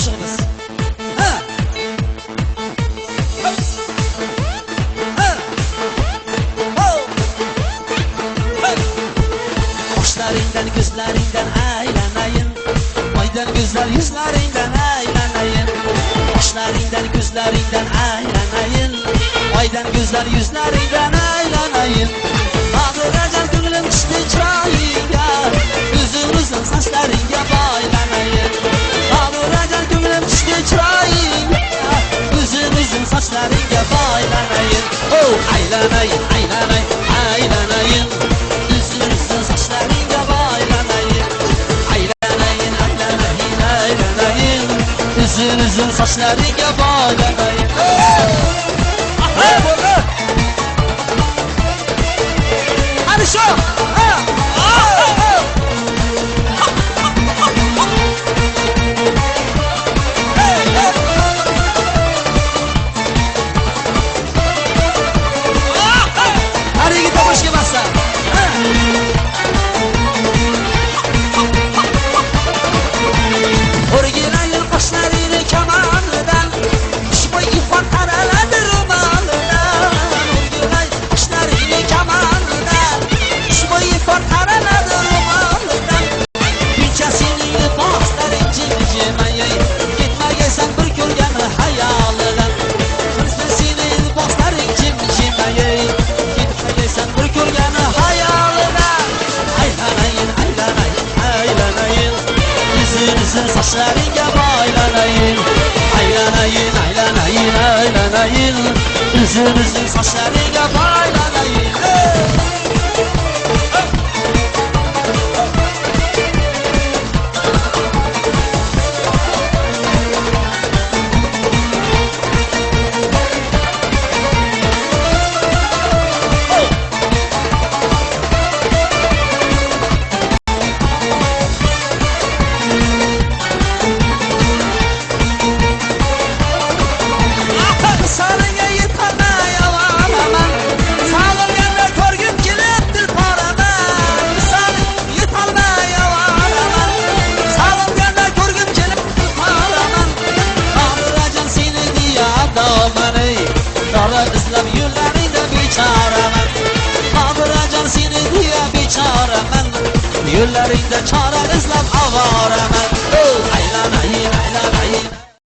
qo'shig'imiz. Qoshlaringdan, ko'zlaringdan aylanayin, oydan go'zal yuzlaringdan aylanayin. Qoshlaringdan, ko'zlaringdan aylanayin, oydan go'zal yuzlaringdan aylanayin. Bag'rajal ko'nglim tushdi chiroyingga, uzun sochlaringga boylanayin. Bag'rajal ko'nglim tushdi chiroyingga, uzun sochlaringga boylanayin. Oh, aylanayin, aylanayin, aylanayin. Uzun sochlaringga boylanayin. Aylanayin, aylanayin, aylanayin. Uzun sochlaringga boylanayin. Hadi şu! Hadi git de boş gelmezsen. Orijinal kaşlarını kemandan, şu boy ifan karaladı rumalından. Orijinal kaşlarını kemandan, şu boy ifan karaladı rumalından. Günçesini basların cimcimeye, gitmeyesen bir gölgeni hayalından. Günçesini basların cimcimeye, gitmeyesen bir gölgeni hayalından. Aylanayın, aylanayın, aylanayın. Uzun saçlarınga boylanayın. Aylanayın, aylanayın, aylanayın. Uzun saçlarınga boylanayın. İzlab yo'llaringda bechoraman. Bag'rajal seni deya bechoraman. Yo'llaringda chora izlab avoraman.